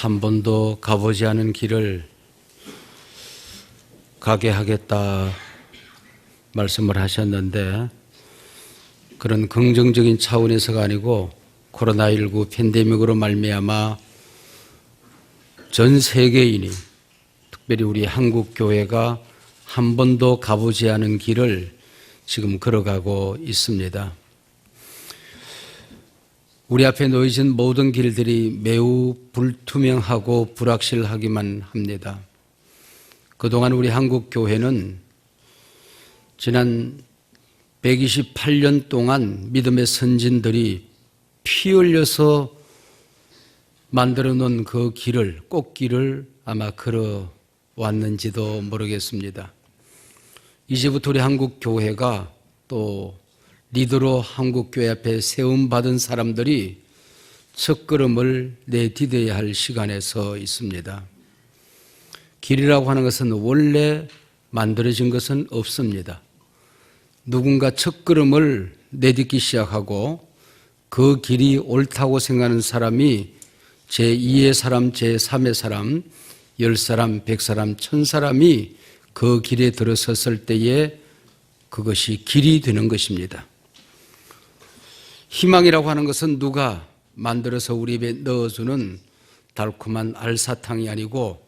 한 번도 가보지 않은 길을 가게 하겠다 말씀을 하셨는데, 그런 긍정적인 차원에서가 아니고 코로나19 팬데믹으로 말미암아 전 세계인이, 특별히 우리 한국 교회가 한 번도 가보지 않은 길을 지금 걸어가고 있습니다. 우리 앞에 놓여진 모든 길들이 매우 불투명하고 불확실하기만 합니다. 그동안 우리 한국 교회는 지난 128년 동안 믿음의 선진들이 피 흘려서 만들어 놓은 그 길을, 꽃길을 아마 걸어왔는지도 모르겠습니다. 이제부터 우리 한국 교회가 또 리더로 한국 교회 앞에 세움받은 사람들이 첫걸음을 내디뎌야 할 시간에 서 있습니다. 길이라고 하는 것은 원래 만들어진 것은 없습니다. 누군가 첫걸음을 내딛기 시작하고 그 길이 옳다고 생각하는 사람이 제2의 사람, 제3의 사람, 10사람, 100사람, 1000사람이 그 길에 들어섰을 때에 그것이 길이 되는 것입니다. 희망이라고 하는 것은 누가 만들어서 우리 입에 넣어주는 달콤한 알사탕이 아니고,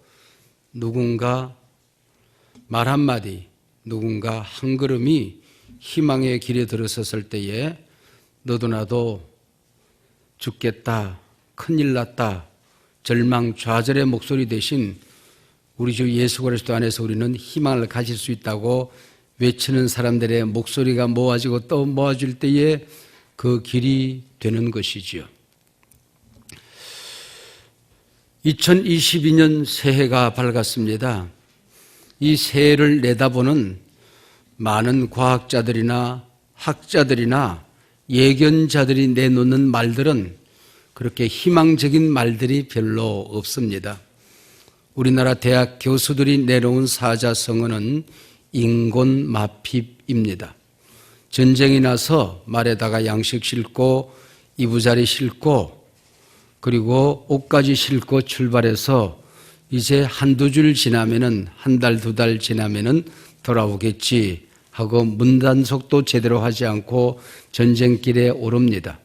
누군가 말 한마디, 누군가 한 걸음이 희망의 길에 들어섰을 때에 너도 나도 죽겠다, 큰일 났다, 절망 좌절의 목소리 대신 우리 주 예수 그리스도 안에서 우리는 희망을 가질 수 있다고 외치는 사람들의 목소리가 모아지고 또 모아질 때에 그 길이 되는 것이지요. 2022년 새해가 밝았습니다. 이 새해를 내다보는 많은 과학자들이나 학자들이나 예견자들이 내놓는 말들은 그렇게 희망적인 말들이 별로 없습니다. 우리나라 대학 교수들이 내놓은 사자성어는 인곤마핍입니다. 전쟁이 나서 말에다가 양식 싣고 이부자리 싣고 그리고 옷까지 싣고 출발해서 이제 한두 줄 지나면은, 한 달, 두 달 지나면은 돌아오겠지 하고 문단속도 제대로 하지 않고 전쟁길에 오릅니다.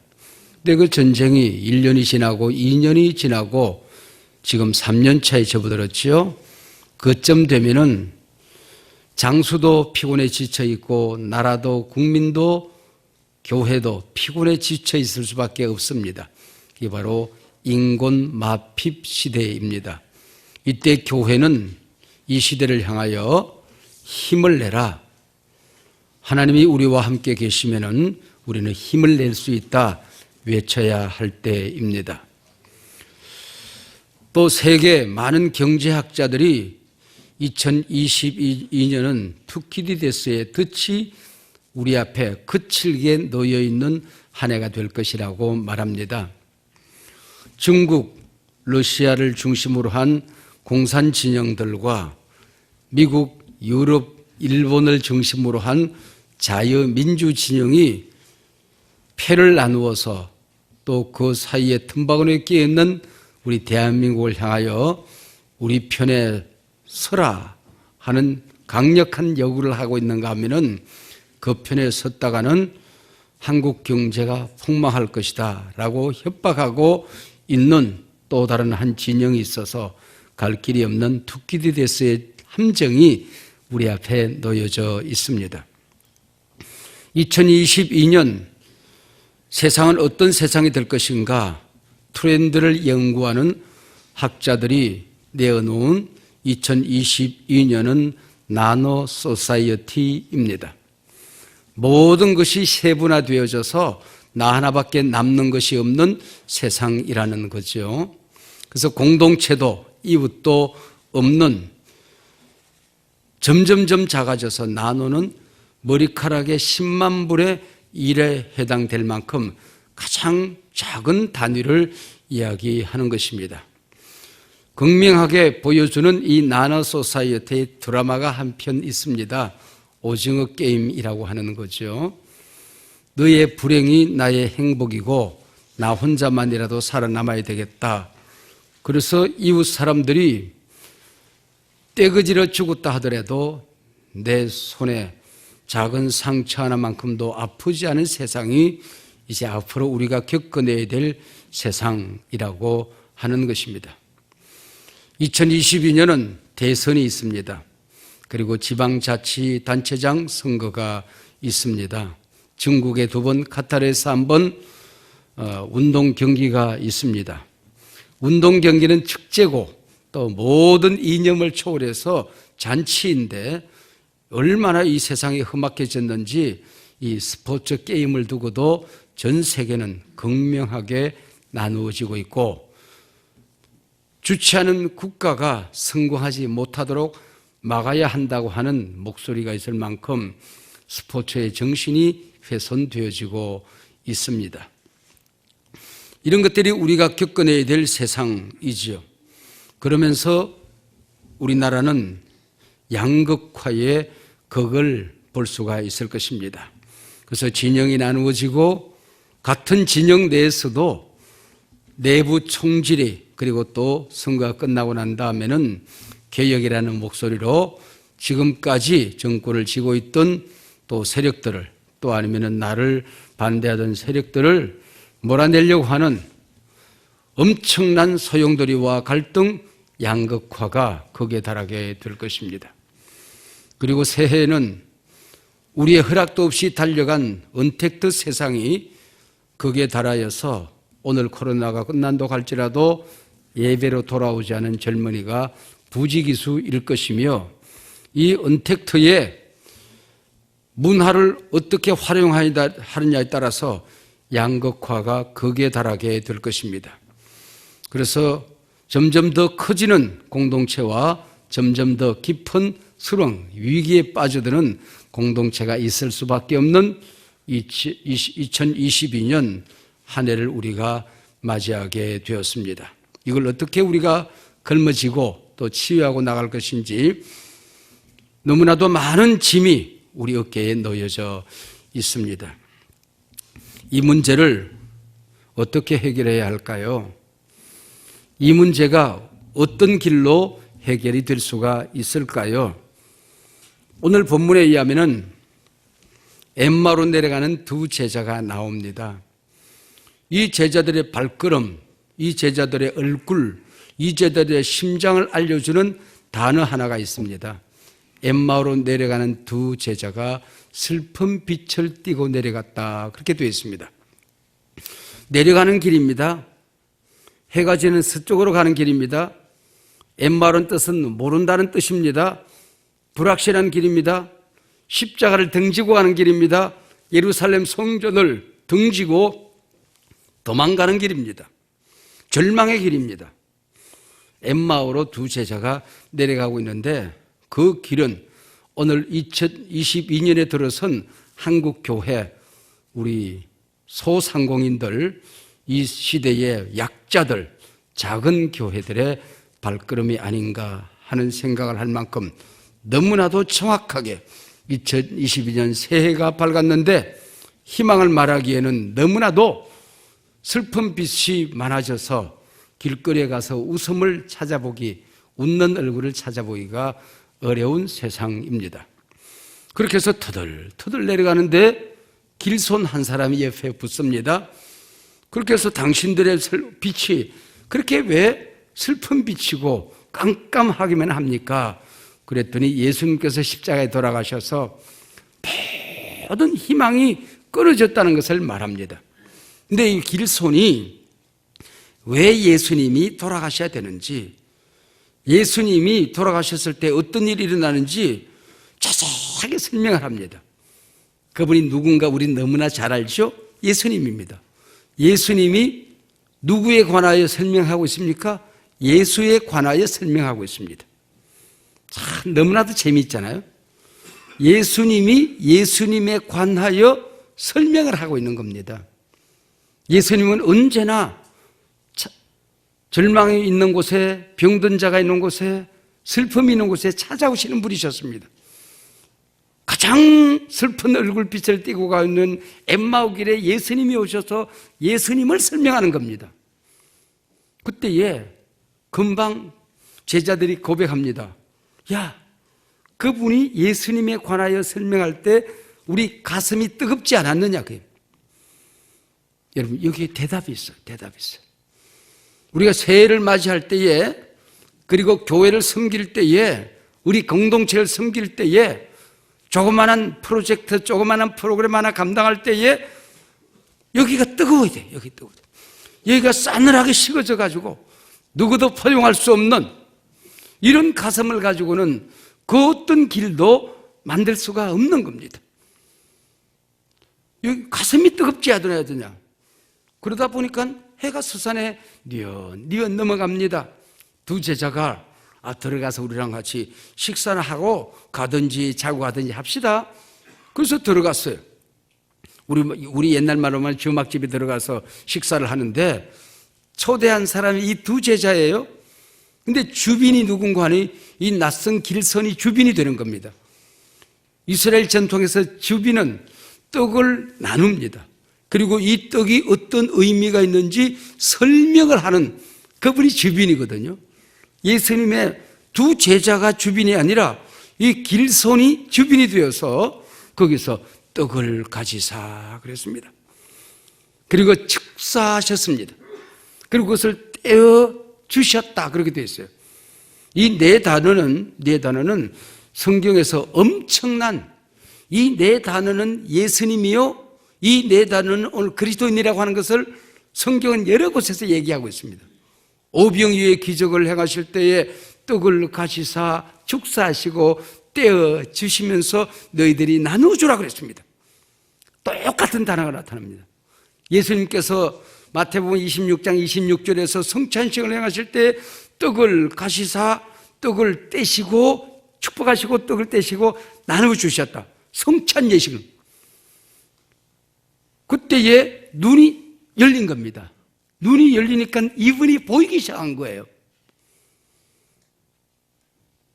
근데 그 전쟁이 1년이 지나고 2년이 지나고 지금 3년 차에 접어들었지요. 그쯤 되면은 장수도 피곤에 지쳐 있고 나라도 국민도 교회도 피곤에 지쳐 있을 수밖에 없습니다. 이게 바로 인곤마핍 시대입니다. 이때 교회는 이 시대를 향하여 힘을 내라. 하나님이 우리와 함께 계시면은 우리는 힘을 낼 수 있다 외쳐야 할 때입니다. 또 세계 많은 경제학자들이 2022년은 투키디데스의 덫이 우리 앞에 거칠게 놓여있는 한 해가 될 것이라고 말합니다. 중국, 러시아를 중심으로 한 공산 진영들과 미국, 유럽, 일본을 중심으로 한 자유민주 진영이 패를 나누어서 또 그 사이에 틈바구니에 끼어있는 우리 대한민국을 향하여 우리 편에 서라 하는 강력한 요구를 하고 있는가 하면은 그 편에 섰다가는 한국 경제가 폭망할 것이다 라고 협박하고 있는 또 다른 한 진영이 있어서 갈 길이 없는 투키디데스의 함정이 우리 앞에 놓여져 있습니다. 2022년 세상은 어떤 세상이 될 것인가 트렌드를 연구하는 학자들이 내어놓은 2022년은 나노 소사이어티입니다. 모든 것이 세분화되어져서 나 하나밖에 남는 것이 없는 세상이라는 거죠. 그래서 공동체도 이웃도 없는, 점점점 작아져서 나노는 머리카락의 10만 분의 1에 해당될 만큼 가장 작은 단위를 이야기하는 것입니다. 극명하게 보여주는 이 나노 소사이어티의 드라마가 한 편 있습니다. 오징어 게임이라고 하는 거죠. 너의 불행이 나의 행복이고 나 혼자만이라도 살아남아야 되겠다. 그래서 이웃 사람들이 떼거지러 죽었다 하더라도 내 손에 작은 상처 하나만큼도 아프지 않은 세상이 이제 앞으로 우리가 겪어내야 될 세상이라고 하는 것입니다. 2022년은 대선이 있습니다. 그리고 지방자치단체장 선거가 있습니다. 중국에 2번, 카타르에서 1번 운동 경기가 있습니다. 운동 경기는 축제고 또 모든 이념을 초월해서 잔치인데 얼마나 이 세상이 험악해졌는지 이 스포츠 게임을 두고도 전 세계는 극명하게 나누어지고 있고 주최하는 국가가 성공하지 못하도록 막아야 한다고 하는 목소리가 있을 만큼 스포츠의 정신이 훼손되어지고 있습니다. 이런 것들이 우리가 겪어내야 될 세상이지요. 그러면서 우리나라는 양극화의 극을 볼 수가 있을 것입니다. 그래서 진영이 나누어지고 같은 진영 내에서도 내부 총질이 그리고 또 선거가 끝나고 난 다음에는 개혁이라는 목소리로 지금까지 정권을 쥐고 있던 또 세력들을 또 아니면은 나를 반대하던 세력들을 몰아내려고 하는 엄청난 소용돌이와 갈등, 양극화가 극에 달하게 될 것입니다. 그리고 새해에는 우리의 허락도 없이 달려간 언택트 세상이 극에 달하여서 오늘 코로나가 끝난다고 할지라도 예배로 돌아오지 않은 젊은이가 부지기수일 것이며 이 언택트의 문화를 어떻게 활용하느냐에 따라서 양극화가 극에 달하게 될 것입니다. 그래서 점점 더 커지는 공동체와 점점 더 깊은 수렁, 위기에 빠져드는 공동체가 있을 수밖에 없는 2022년 한 해를 우리가 맞이하게 되었습니다. 이걸 어떻게 우리가 걸머지고 또 치유하고 나갈 것인지 너무나도 많은 짐이 우리 어깨에 놓여져 있습니다. 이 문제를 어떻게 해결해야 할까요? 이 문제가 어떤 길로 해결이 될 수가 있을까요? 오늘 본문에 의하면 엠마오로 내려가는 2 제자가 나옵니다. 이 제자들의 발걸음, 이 제자들의 얼굴, 이 제자들의 심장을 알려주는 단어 하나가 있습니다. 엠마오로 내려가는 2 제자가 슬픈 빛을 띠고 내려갔다. 그렇게 되어 있습니다. 내려가는 길입니다. 해가 지는 서쪽으로 가는 길입니다. 엠마오라는 뜻은 모른다는 뜻입니다. 불확실한 길입니다. 십자가를 등지고 가는 길입니다. 예루살렘 성전을 등지고 도망가는 길입니다. 절망의 길입니다. 엠마오로 2 제자가 내려가고 있는데 그 길은 오늘 2022년에 들어선 한국 교회, 우리 소상공인들, 이 시대의 약자들, 작은 교회들의 발걸음이 아닌가 하는 생각을 할 만큼 너무나도 정확하게 2022년 새해가 밝았는데 희망을 말하기에는 너무나도 슬픈 빛이 많아져서 길거리에 가서 웃음을 찾아보기, 웃는 얼굴을 찾아보기가 어려운 세상입니다. 그렇게 해서 터덜터덜 내려가는데 길손 한 사람이 옆에 붙습니다. 그렇게 해서 당신들의 빛이 그렇게 왜 슬픈 빛이고 깜깜하기만 합니까? 그랬더니 예수님께서 십자가에 돌아가셔서 모든 희망이 끊어졌다는 것을 말합니다. 근데 이 길손이 왜 예수님이 돌아가셔야 되는지, 예수님이 돌아가셨을 때 어떤 일이 일어나는지 자세하게 설명을 합니다. 그분이 누군가 우린 너무나 잘 알죠? 예수님입니다. 예수님이 누구에 관하여 설명하고 있습니까? 예수에 관하여 설명하고 있습니다. 참 너무나도 재미있잖아요. 예수님이 예수님에 관하여 설명을 하고 있는 겁니다. 예수님은 언제나 절망이 있는 곳에, 병든 자가 있는 곳에, 슬픔이 있는 곳에 찾아오시는 분이셨습니다. 가장 슬픈 얼굴빛을 띠고 가는 엠마오 길에 예수님이 오셔서 예수님을 설명하는 겁니다. 그때에 금방 제자들이 고백합니다. 야, 그분이 예수님에 관하여 설명할 때 우리 가슴이 뜨겁지 않았느냐. 여러분, 여기에 대답이 있어요. 대답이 있어요. 우리가 새해를 맞이할 때에, 그리고 교회를 섬길 때에, 우리 공동체를 섬길 때에, 조그마한 프로젝트, 조그마한 프로그램 하나 감당할 때에 여기가 뜨거워야 돼. 여기 뜨거워야 돼. 여기가 싸늘하게 식어져 가지고 누구도 포용할 수 없는 이런 가슴을 가지고는 그 어떤 길도 만들 수가 없는 겁니다. 여기 가슴이 뜨겁지 않아야 되냐. 그러다 보니까 해가 서산에 뉘엿뉘엿 넘어갑니다. 두 제자가 들어가서 우리랑 같이 식사를 하고 가든지 자고 가든지 합시다. 그래서 들어갔어요. 우리 옛날 말로만 주막집에 들어가서 식사를 하는데 초대한 사람이 이 두 제자예요. 근데 주빈이 누군가 하니 이 낯선 길선이 주빈이 되는 겁니다. 이스라엘 전통에서 주빈은 떡을 나눕니다. 그리고 이 떡이 어떤 의미가 있는지 설명을 하는 그분이 주빈이거든요. 예수님의 두 제자가 주빈이 아니라 이 길손이 주빈이 되어서 거기서 떡을 가지사 그랬습니다. 그리고 축사하셨습니다. 그리고 그것을 떼어 주셨다 그렇게 되어 있어요. 이 네 단어는 성경에서 엄청난, 이 네 단어는 예수님이요, 이 네 단어는 오늘 그리스도인이라고 하는 것을 성경은 여러 곳에서 얘기하고 있습니다. 오병이어의 기적을 행하실 때에 떡을 가시사 축사하시고 떼어 주시면서 너희들이 나누어주라 그랬습니다. 똑같은 단어가 나타납니다. 예수님께서 마태복음 26장 26절에서 성찬식을 행하실 때 떡을 가시사 떡을 떼시고 축복하시고 떡을 떼시고 나누어주셨다. 성찬 예식을. 그때에 눈이 열린 겁니다. 눈이 열리니까 이분이 보이기 시작한 거예요.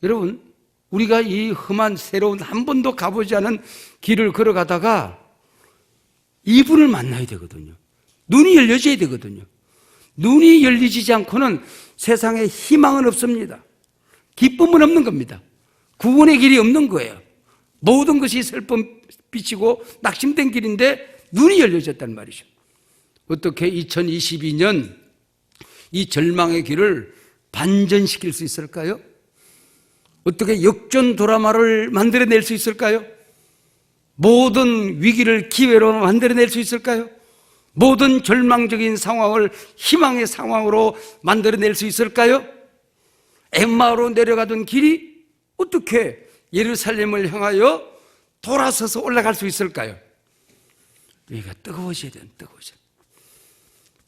여러분, 우리가 이 험한 새로운 한 번도 가보지 않은 길을 걸어가다가 이분을 만나야 되거든요. 눈이 열려져야 되거든요. 눈이 열리지 않고는 세상에 희망은 없습니다. 기쁨은 없는 겁니다. 구원의 길이 없는 거예요. 모든 것이 슬픔 비치고 낙심된 길인데 눈이 열려졌단 말이죠. 어떻게 2022년 이 절망의 길을 반전시킬 수 있을까요? 어떻게 역전 드라마를 만들어낼 수 있을까요? 모든 위기를 기회로 만들어낼 수 있을까요? 모든 절망적인 상황을 희망의 상황으로 만들어낼 수 있을까요? 엠마오로 내려가던 길이 어떻게 예루살렘을 향하여 돌아서서 올라갈 수 있을까요? 여기가 뜨거워져야 돼요. 뜨거워져야 돼요.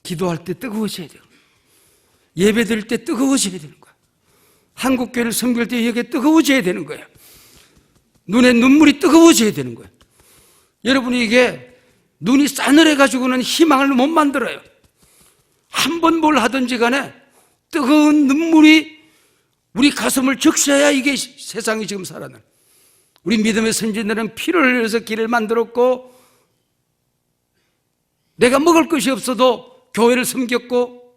기도할 때 뜨거워져야 돼요. 예배 드릴 때 뜨거워져야 되는 거야. 한국교회를 섬길 때 여기에 뜨거워져야 되는 거야. 눈에 눈물이 뜨거워져야 되는 거야. 여러분이 이게 눈이 싸늘해가지고는 희망을 못 만들어요. 한 번 뭘 하든지 간에 뜨거운 눈물이 우리 가슴을 적셔야 이게 세상이 지금 살아나는. 우리 믿음의 선진들은 피를 흘려서 길을 만들었고 내가 먹을 것이 없어도 교회를 섬겼고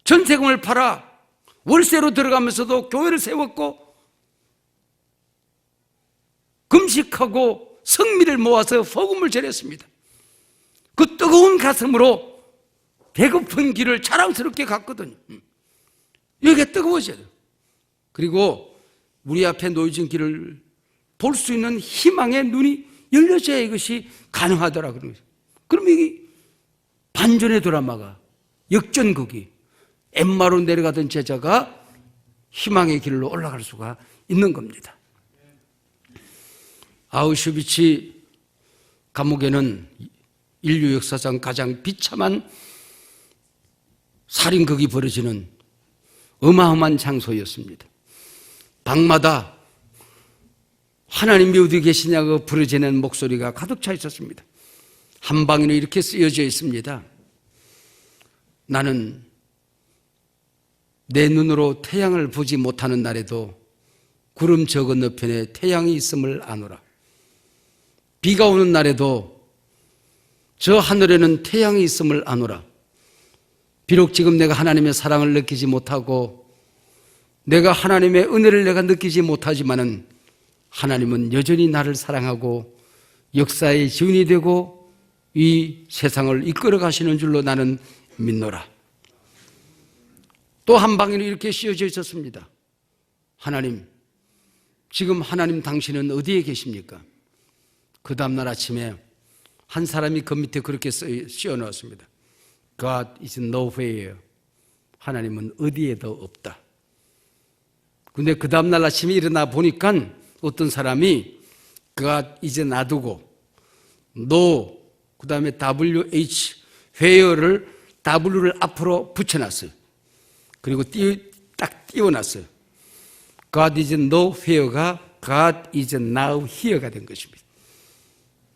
전세금을 팔아 월세로 들어가면서도 교회를 세웠고 금식하고 성미를 모아서 복음을 전했습니다. 그 뜨거운 가슴으로 배고픈 길을 자랑스럽게 갔거든요. 여기가 뜨거워져요. 그리고 우리 앞에 놓여진 길을 볼 수 있는 희망의 눈이 열려져야 이것이 가능하더라. 그러면 이 반전의 드라마가, 역전극이, 엠마로 내려가던 제자가 희망의 길로 올라갈 수가 있는 겁니다. 아우슈비츠 감옥에는 인류 역사상 가장 비참한 살인극이 벌어지는 어마어마한 장소였습니다. 방마다 하나님이 어디 계시냐고 부르짖는 목소리가 가득 차 있었습니다. 한 방에는 이렇게 쓰여져 있습니다. 나는 내 눈으로 태양을 보지 못하는 날에도 구름 저 건너편에 태양이 있음을 아노라. 비가 오는 날에도 저 하늘에는 태양이 있음을 아노라. 비록 지금 내가 하나님의 사랑을 느끼지 못하고 내가 하나님의 은혜를 내가 느끼지 못하지만은 하나님은 여전히 나를 사랑하고 역사의 지원이 되고 이 세상을 이끌어 가시는 줄로 나는 믿노라. 또 한 방에는 이렇게 씌워져 있었습니다. 하나님, 지금 하나님 당신은 어디에 계십니까? 그 다음날 아침에 한 사람이 그 밑에 그렇게 씌워 넣었습니다. God is nowhere. 하나님은 어디에도 없다. 근데 그 다음날 아침에 일어나 보니까 어떤 사람이 God is 놔두고 no, 그 다음에 WH, where를 W를 앞으로 붙여놨어요. 그리고 딱 띄워놨어요. God is nowhere가 God is now here가 된 것입니다.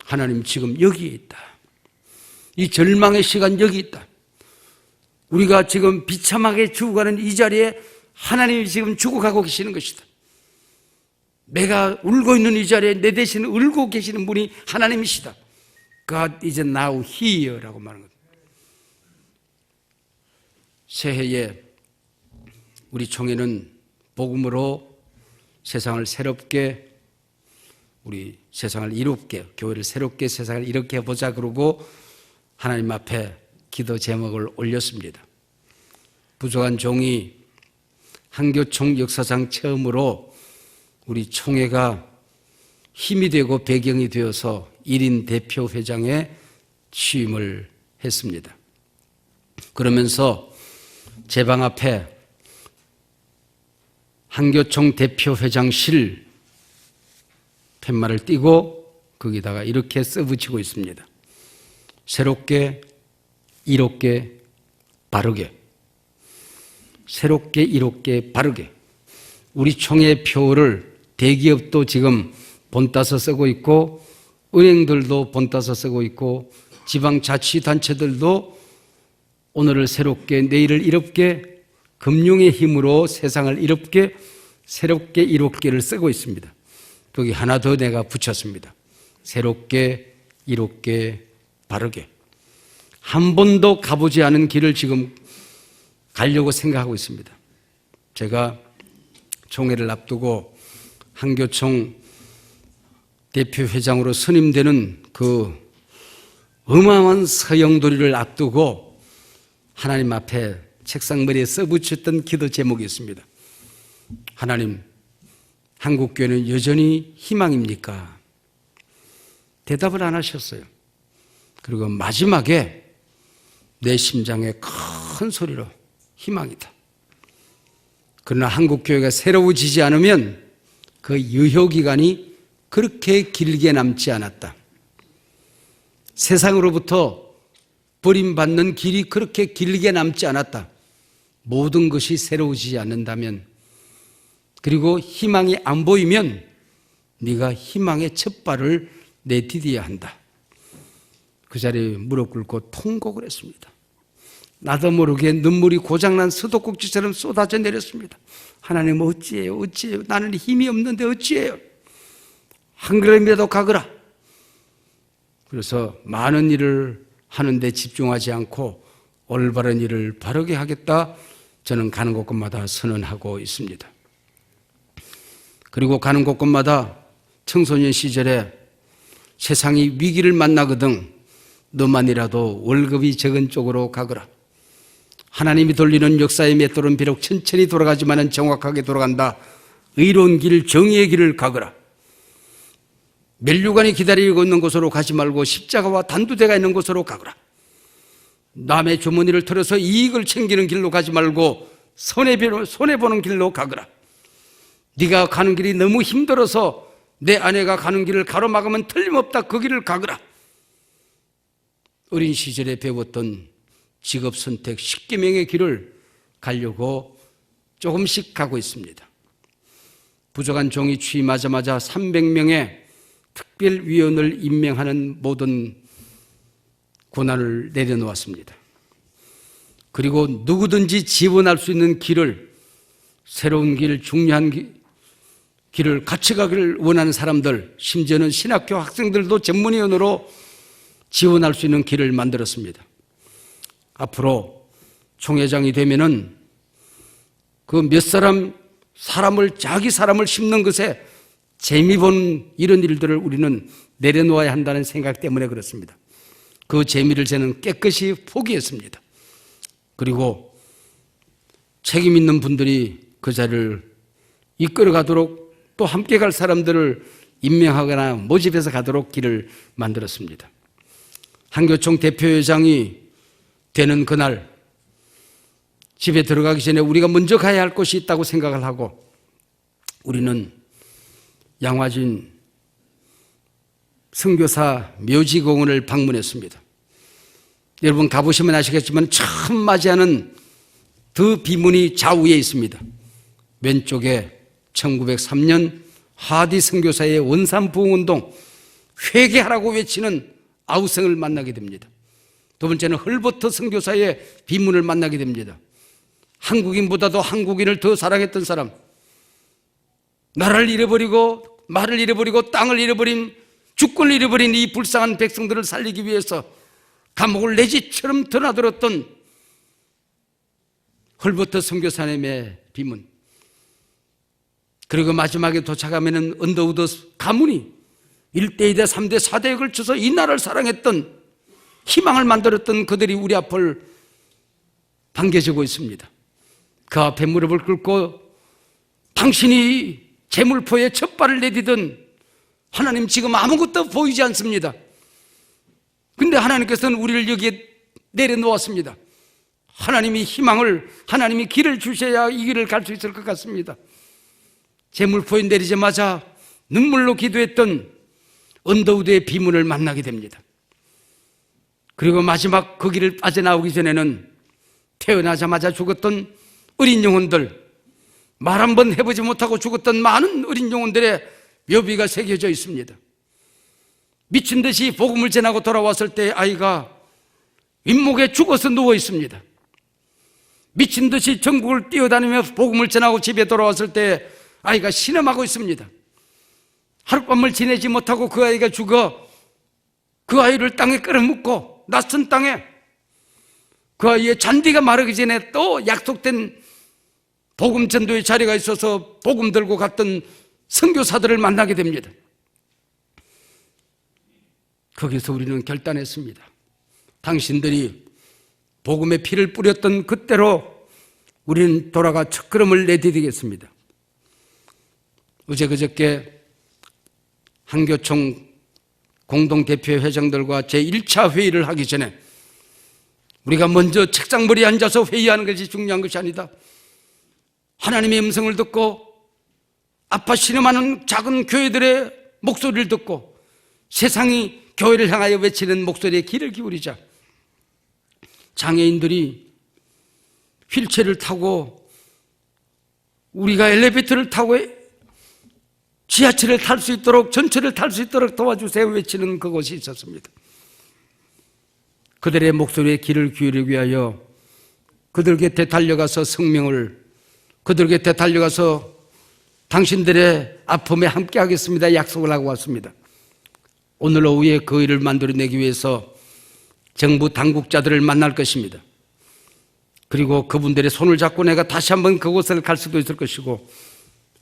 하나님 지금 여기에 있다. 이 절망의 시간 여기 있다. 우리가 지금 비참하게 죽어가는 이 자리에 하나님이 지금 죽어가고 계시는 것이다. 내가 울고 있는 이 자리에 내 대신 울고 계시는 분이 하나님이시다. God is now here라고 말하는 겁니다. 새해에 우리 총회는 복음으로 세상을 새롭게, 우리 세상을 이롭게, 교회를 새롭게 세상을 이렇게 해보자 그러고 하나님 앞에 기도 제목을 올렸습니다. 부족한 종이 한교총 역사상 처음으로 우리 총회가 힘이 되고 배경이 되어서 1인 대표 회장에 취임을 했습니다. 그러면서 제 방 앞에 한교총 대표 회장실 팻말을 띄고 거기다가 이렇게 써붙이고 있습니다. 새롭게, 이롭게, 바르게. 새롭게, 이롭게, 바르게. 우리 총회 표를 대기업도 지금 본따서 쓰고 있고 은행들도 본따서 쓰고 있고 지방자치단체들도 오늘을 새롭게, 내일을 이롭게, 금융의 힘으로 세상을 이롭게, 새롭게, 이롭게를 쓰고 있습니다. 거기 하나 더 내가 붙였습니다. 새롭게, 이롭게, 바르게. 한 번도 가보지 않은 길을 지금 가려고 생각하고 있습니다. 제가 총회를 앞두고 한교총 대표회장으로 선임되는 그 어마어마한 서영도리를 앞두고 하나님 앞에 책상머리에 써붙였던 기도 제목이 있습니다. 하나님, 한국교회는 여전히 희망입니까? 대답을 안 하셨어요. 그리고 마지막에 내 심장에 큰 소리로 희망이다. 그러나 한국교회가 새로워지지 않으면 그 유효기간이 그렇게 길게 남지 않았다. 세상으로부터 버림받는 길이 그렇게 길게 남지 않았다. 모든 것이 새로워지지 않는다면, 그리고 희망이 안 보이면 네가 희망의 첫 발을 내디뎌야 한다. 그 자리에 무릎 꿇고 통곡을 했습니다. 나도 모르게 눈물이 고장난 수도꼭지처럼 쏟아져 내렸습니다. 하나님, 어찌해요? 어찌해요? 나는 힘이 없는데 어찌해요? 한 걸음이라도 가거라. 그래서 많은 일을 하는데 집중하지 않고 올바른 일을 바르게 하겠다, 저는 가는 곳곳마다 선언하고 있습니다. 그리고 가는 곳곳마다 청소년 시절에 세상이 위기를 만나거든 너만이라도 월급이 적은 쪽으로 가거라. 하나님이 돌리는 역사의 맷돌은 비록 천천히 돌아가지만 정확하게 돌아간다. 의로운 길, 정의의 길을 가거라. 면류관이 기다리고 있는 곳으로 가지 말고 십자가와 단두대가 있는 곳으로 가거라. 남의 주머니를 털어서 이익을 챙기는 길로 가지 말고 손해보는 길로 가거라. 네가 가는 길이 너무 힘들어서 내 아내가 가는 길을 가로막으면 틀림없다. 그 길을 가거라. 어린 시절에 배웠던 직업선택 10계명의 길을 가려고 조금씩 가고 있습니다. 부족한 종이 취임하자마자 300명의 특별위원을 임명하는 모든 권한을 내려놓았습니다. 그리고 누구든지 지원할 수 있는 길을, 새로운 길, 중요한 길을 같이 가기를 원하는 사람들, 심지어는 신학교 학생들도 전문위원으로 지원할 수 있는 길을 만들었습니다. 앞으로 총회장이 되면은 그 몇 자기 사람을 심는 것에 재미 본 이런 일들을 우리는 내려놓아야 한다는 생각 때문에 그렇습니다. 그 재미를 저는 깨끗이 포기했습니다. 그리고 책임 있는 분들이 그 자리를 이끌어가도록 또 함께 갈 사람들을 임명하거나 모집해서 가도록 길을 만들었습니다. 한교총 대표회장이 되는 그날 집에 들어가기 전에 우리가 먼저 가야 할 곳이 있다고 생각을 하고 우리는 양화진 선교사 묘지공원을 방문했습니다. 여러분 가보시면 아시겠지만 처음 맞이하는 그 비문이 좌우에 있습니다. 왼쪽에 1903년 하디 선교사의 원산부흥운동 회개하라고 외치는 아우성을 만나게 됩니다. 두 번째는 헐버트 선교사의 비문을 만나게 됩니다. 한국인보다도 한국인을 더 사랑했던 사람, 나라를 잃어버리고 말을 잃어버리고 땅을 잃어버린 주권을 잃어버린 이 불쌍한 백성들을 살리기 위해서 감옥을 내지처럼 드나들었던 헐버트 선교사님의 비문. 그리고 마지막에 도착하면 언더우드 가문이 1대, 2대, 3대, 4대에 걸쳐서 이 나라를 사랑했던 희망을 만들었던 그들이 우리 앞을 반겨주고 있습니다. 그 앞에 무릎을 꿇고 당신이 제물포에 첫 발을 내디든 하나님 지금 아무것도 보이지 않습니다. 근데 하나님께서는 우리를 여기에 내려놓았습니다. 하나님이 희망을, 하나님이 길을 주셔야 이 길을 갈 수 있을 것 같습니다. 제물포에 내리자마자 눈물로 기도했던 언더우드의 비문을 만나게 됩니다. 그리고 마지막 그 길을 빠져나오기 전에는 태어나자마자 죽었던 어린 영혼들, 말 한 번 해보지 못하고 죽었던 많은 어린 영혼들의 묘비가 새겨져 있습니다. 미친 듯이 복음을 전하고 돌아왔을 때 아이가 윗목에 죽어서 누워 있습니다. 미친 듯이 전국을 뛰어다니며 복음을 전하고 집에 돌아왔을 때 아이가 신음하고 있습니다. 하룻밤을 지내지 못하고 그 아이가 죽어 그 아이를 땅에 끌어묻고 낯선 땅에 그 아이의 잔디가 마르기 전에 또 약속된 복음 전도의 자리가 있어서 복음 들고 갔던 선교사들을 만나게 됩니다. 거기서 우리는 결단했습니다. 당신들이 복음의 피를 뿌렸던 그때로 우리는 돌아가 첫걸음을 내디디겠습니다. 어제 그저께 한교총 공동대표 회장들과 제1차 회의를 하기 전에 우리가 먼저 책상머리에 앉아서 회의하는 것이 중요한 것이 아니다. 하나님의 음성을 듣고 아파 신음하는 작은 교회들의 목소리를 듣고 세상이 교회를 향하여 외치는 목소리에 귀를 기울이자. 장애인들이 휠체어를 타고 우리가 엘리베이터를 타고 지하철을 탈 수 있도록 전철을 탈 수 있도록 도와주세요 외치는 그곳이 있었습니다. 그들의 목소리에 귀를 기울이기 위하여 그들 곁에 달려가서 성명을, 그들 곁에 달려가서 당신들의 아픔에 함께 하겠습니다 약속을 하고 왔습니다. 오늘 오후에 그 일을 만들어내기 위해서 정부 당국자들을 만날 것입니다. 그리고 그분들의 손을 잡고 내가 다시 한번 그곳을 갈 수도 있을 것이고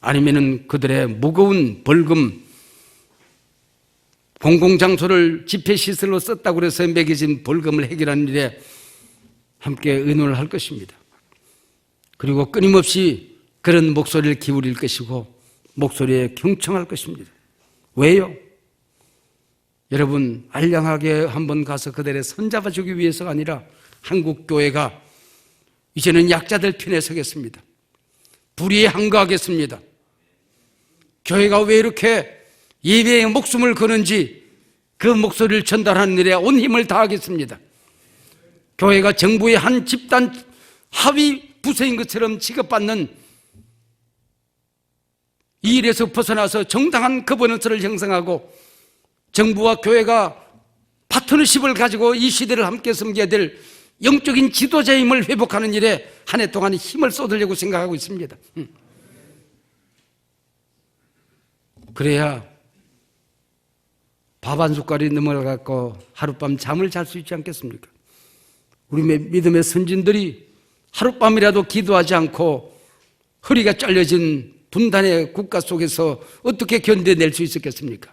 아니면은 그들의 무거운 벌금, 공공장소를 집회시설로 썼다고 해서 매겨진 벌금을 해결하는 일에 함께 의논을 할 것입니다. 그리고 끊임없이 그런 목소리를 기울일 것이고 목소리에 경청할 것입니다. 왜요? 여러분, 알량하게 한번 가서 그들의 손잡아주기 위해서가 아니라 한국교회가 이제는 약자들 편에 서겠습니다. 불의에 항거하겠습니다. 교회가 왜 이렇게 예배에 목숨을 거는지 그 목소리를 전달하는 일에 온 힘을 다하겠습니다. 교회가 정부의 한 집단 하위 부서인 것처럼 취급받는 이 일에서 벗어나서 정당한 거버넌스를 형성하고 정부와 교회가 파트너십을 가지고 이 시대를 함께 섬겨야 될 영적인 지도자의 힘을 회복하는 일에 한 해 동안 힘을 쏟으려고 생각하고 있습니다. 그래야 밥 한 숟갈이 넘어가고 하룻밤 잠을 잘 수 있지 않겠습니까? 우리 믿음의 선진들이 하룻밤이라도 기도하지 않고 허리가 잘려진 분단의 국가 속에서 어떻게 견뎌낼 수 있었겠습니까?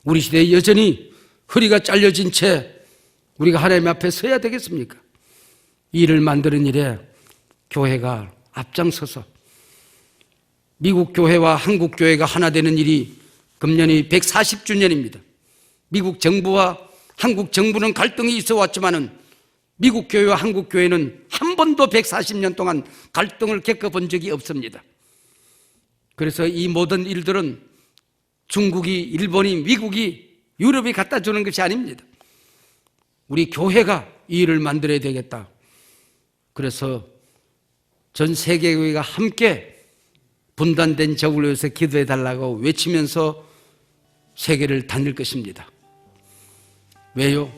우리 시대에 여전히 허리가 잘려진 채 우리가 하나님 앞에 서야 되겠습니까? 이 일을 만드는 일에 교회가 앞장서서 미국 교회와 한국 교회가 하나 되는 일이 금년이 140주년입니다. 미국 정부와 한국 정부는 갈등이 있어 왔지만은 미국 교회와 한국 교회는 한 번도 140년 동안 갈등을 겪어본 적이 없습니다. 그래서 이 모든 일들은 중국이, 일본이, 미국이, 유럽이 갖다 주는 것이 아닙니다. 우리 교회가 이 일을 만들어야 되겠다. 그래서 전 세계교회가 함께 분단된 적을 위해서 기도해 달라고 외치면서 세계를 다닐 것입니다. 왜요?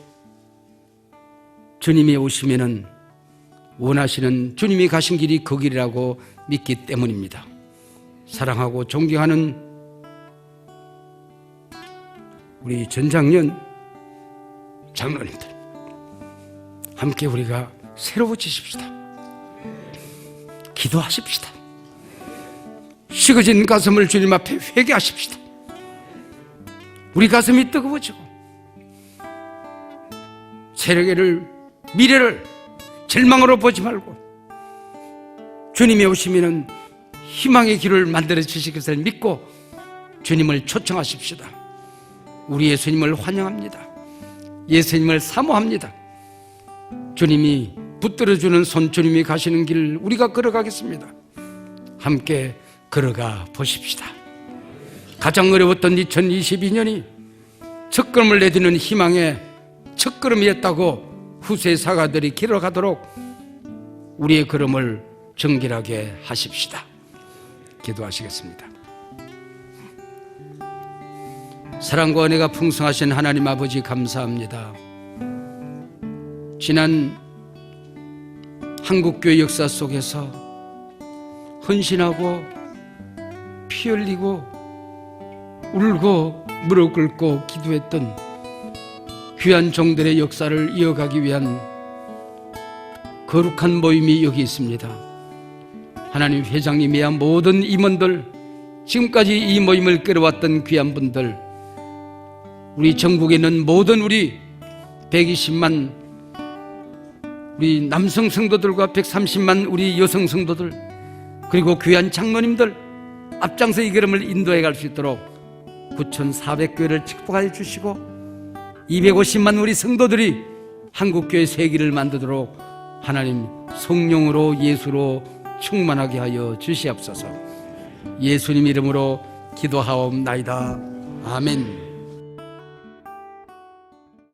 주님이 오시면은 원하시는 주님이 가신 길이 그 길이라고 믿기 때문입니다. 사랑하고 존경하는 우리 전장년 장로님들, 함께 우리가 새로워지십시다. 기도하십시다. 식어진 가슴을 주님 앞에 회개하십시다. 우리 가슴이 뜨거워지고 세계를, 미래를 절망으로 보지 말고 주님이 오시면은 희망의 길을 만들어 주실 것을 믿고 주님을 초청하십시다. 우리 예수님을 환영합니다. 예수님을 사모합니다. 주님이 붙들어주는 손, 주님이 가시는 길을 우리가 걸어가겠습니다. 함께 걸어가 보십시다. 가장 어려웠던 2022년이 첫걸음을 내디는 희망의 첫걸음이었다고 후세 사가들이 길어가도록 우리의 걸음을 정결하게 하십시다. 기도하시겠습니다. 사랑과 은혜가 풍성하신 하나님 아버지, 감사합니다. 지난 한국교회 역사 속에서 헌신하고 피 흘리고 울고 무릎 꿇고 기도했던 귀한 종들의 역사를 이어가기 위한 거룩한 모임이 여기 있습니다. 하나님, 회장님이야 모든 임원들, 지금까지 이 모임을 끌어왔던 귀한 분들, 우리 전국에 있는 모든 우리 120만 우리 남성 성도들과 130만 우리 여성 성도들, 그리고 귀한 장로님들, 앞장서 이 걸음을 인도해 갈 수 있도록 9,400교회를 축복하여 주시고 250만 우리 성도들이 한국교회 세기를 만들도록 하나님 성령으로, 예수로 충만하게 하여 주시옵소서. 예수님 이름으로 기도하옵나이다. 아멘.